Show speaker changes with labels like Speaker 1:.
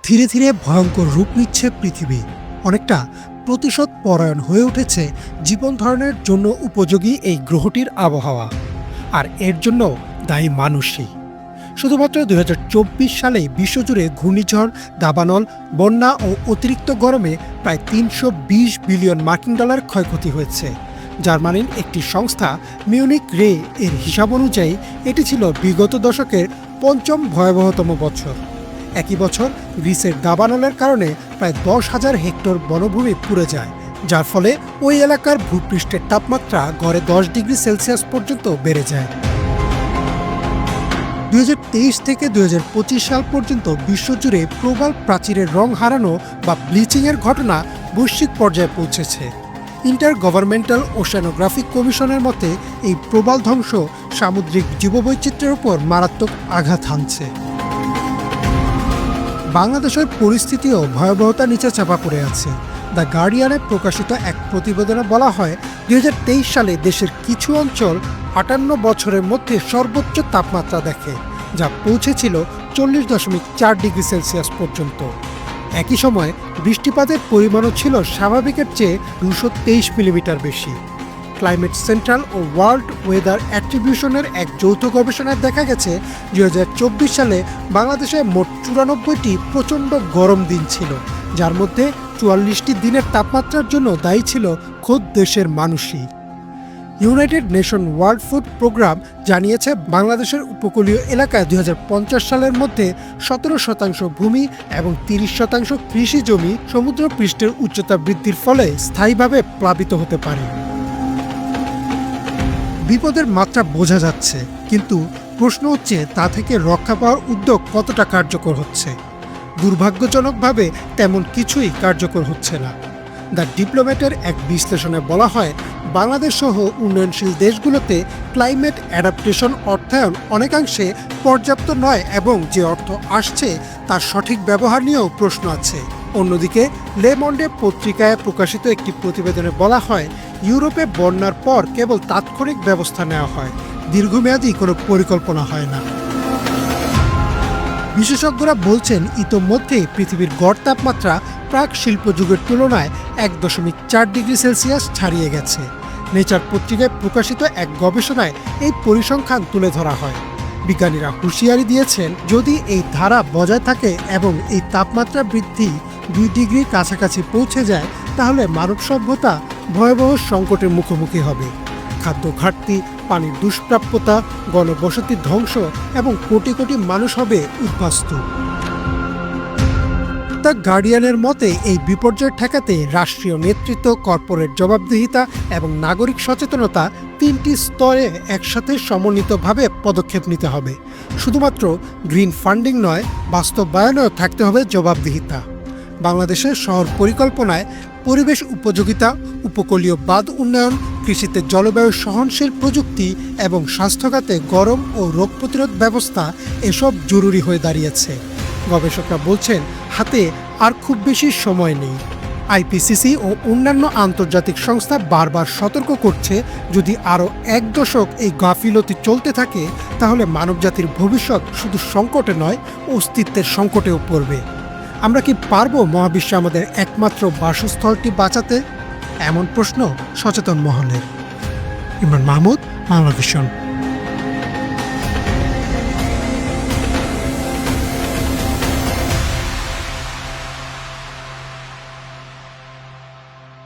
Speaker 1: ধীরে ধীরে ভয়ঙ্কর রূপ নিচ্ছে পৃথিবী। অনেকটা প্রতিশোধ পরায়ণ হয়ে উঠেছে জীবন ধারণের জন্য উপযোগী এই গ্রহটির আবহাওয়া। আর এর জন্য দায়ী মানুষই। শুধুমাত্র ২০২৪ সালে বিশ্বজুড়ে ঘূর্ণিঝড় দাবানল, বন্যা ও অতিরিক্ত গরমে প্রায় ৩২০ বিলিয়ন মার্কিন ডলার ক্ষয়ক্ষতি হয়েছে। জার্মানির একটি সংস্থা মিউনিক রে এর হিসাব অনুযায়ী এটি ছিল বিগত দশকের পঞ্চম ভয়াবহতম বছর। একই বছর গ্রিসের দাবানলের কারণে প্রায় ১০,০০০ হেক্টর বনভূমি পুড়ে যায়, যার ফলে ওই এলাকার ভূপৃষ্ঠের তাপমাত্রা গড়ে ১০ ডিগ্রি সেলসিয়াস পর্যন্ত বেড়ে যায়। ২০২৩ থেকে ২০২৫ সাল পর্যন্ত বিশ্বজুড়ে প্রবাল প্রাচীরের রং হারানো বা ব্লিচিংয়ের ঘটনা বৈশ্বিক পর্যায়ে পৌঁছেছে। ইন্টার গভর্নমেন্টাল ওশেনোগ্রাফিক কমিশনের মতে এই প্রবাল ধ্বংস সামুদ্রিক জীববৈচিত্র্যের উপর মারাত্মক আঘাত হানছে। বাংলাদেশের পরিস্থিতিও ভয়াবহতার নিচে চাপা পড়ে আছে। দ্য গার্ডিয়ানে প্রকাশিত এক প্রতিবেদনে বলা হয়, ২০২৩ সালে দেশের কিছু অঞ্চল ৫৮ বছরের মধ্যে সর্বোচ্চ তাপমাত্রা দেখে, যা পৌঁছেছিল ৪০.৪ ডিগ্রি সেলসিয়াস পর্যন্ত। একই সময় বৃষ্টিপাতের পরিমাণও ছিল স্বাভাবিকের চেয়ে ২২৩ মিলিমিটার বেশি। ক্লাইমেট সেন্ট্রাল ও ওয়ার্ল্ড ওয়েদার অ্যাট্রিবিউশনের এক যৌথ গবেষণায় দেখা গেছে ২০২৪ সালে বাংলাদেশে মোট ৯৪টি প্রচণ্ড গরম দিন ছিল, যার মধ্যে ৪৪টি দিনের তাপমাত্রার জন্য দায়ী ছিল খোদ দেশের মানুষই। United Nation World Food Programme জানিয়েছে, বাংলাদেশের উপকূলীয় এলাকায় ২০৫০ সালের মধ্যে ১৭% ভূমি এবং ৩০% কৃষি জমি সমুদ্রপৃষ্ঠের উচ্চতা বৃদ্ধির ফলে স্থায়ীভাবে প্লাবিত হতে পারে। বিপদের মাত্রা বোঝা যাচ্ছে, কিন্তু প্রশ্ন হচ্ছে তা থেকে রক্ষা পাওয়ার উদ্যোগ কতটা কার্যকর হচ্ছে। দুর্ভাগ্যজনকভাবে তেমন কিছুই কার্যকর হচ্ছে না। দ্য ডিপ্লোম্যাটের এক বিশ্লেষণে বলা হয়, বাংলাদেশ সহ উন্নয়নশীল দেশগুলোতে ক্লাইমেট অ্যাডাপ্টেশন অর্থায়ন অনেকাংশে পর্যাপ্ত নয় এবং যে অর্থ আসছে তার সঠিক ব্যবহার নিয়েও প্রশ্ন আছে। অন্যদিকে লে মন্ডে পত্রিকায় প্রকাশিত একটি প্রতিবেদনে বলা হয়, ইউরোপে বন্যার পর কেবল তাৎক্ষণিক ব্যবস্থা নেওয়া হয়, দীর্ঘমেয়াদী কোনো পরিকল্পনা হয় না। বিশেষজ্ঞরা বলছেন, ইতোমধ্যেই পৃথিবীর গড় তাপমাত্রা প্রাক শিল্পযুগের তুলনায় ১.৪ ডিগ্রি সেলসিয়াস ছাড়িয়ে গেছে। নেচার পত্রিকায় প্রকাশিত এক গবেষণায় এই পরিসংখ্যান তুলে ধরা হয়। বিজ্ঞানীরা হুঁশিয়ারি দিয়েছেন, যদি এই ধারা বজায় থাকে এবং এই তাপমাত্রা বৃদ্ধি ২ ডিগ্রির কাছাকাছি পৌঁছে যায়, তাহলে মানব সভ্যতা ভয়াবহ সংকটের মুখোমুখি হবে। খাদ্য ঘাটতি, পানির দুষ্প্রাপ্যতা, গণবসতির ধ্বংস এবং কোটি কোটি মানুষ হবে উদ্বাস্তু। দ্য গার্ডিয়ানের মতে, এই বিপর্যয় ঠেকাতে রাষ্ট্রীয় নেতৃত্ব, কর্পোরেট জবাবদিহিতা এবং নাগরিক সচেতনতা ৩টি স্তরে একসাথে সমন্বিতভাবে পদক্ষেপ নিতে হবে। শুধুমাত্র গ্রিন ফান্ডিং নয়, বাস্তবায়নেও থাকতে হবে জবাবদিহিতা। বাংলাদেশের শহর পরিকল্পনায় পরিবেশ উপযোগিতা, উপকূলীয় বাঁধ উন্নয়ন, কৃষিতে জলবায়ু সহনশীল প্রযুক্তি এবং স্বাস্থ্যখাতে গরম ও রোগ প্রতিরোধ ব্যবস্থা এসব জরুরি হয়ে দাঁড়িয়েছে। গবেষকরা বলছেন, হাতে আর খুব বেশি সময় নেই। আইপিসিসি ও অন্যান্য আন্তর্জাতিক সংস্থা বারবার সতর্ক করছে, যদি আরও ১ দশক এই গাফিলতি চলতে থাকে, তাহলে মানবজাতির ভবিষ্যৎ শুধু সংকটে নয়, অস্তিত্বের সংকটেও পড়বে। আমরা কি পারবো মহাবিশ্বে আমাদের একমাত্র বাসস্থলটি বাঁচাতে? এমন প্রশ্ন সচেতন মহলের। ইমরান মাহমুদ, বাংলা ভিশন।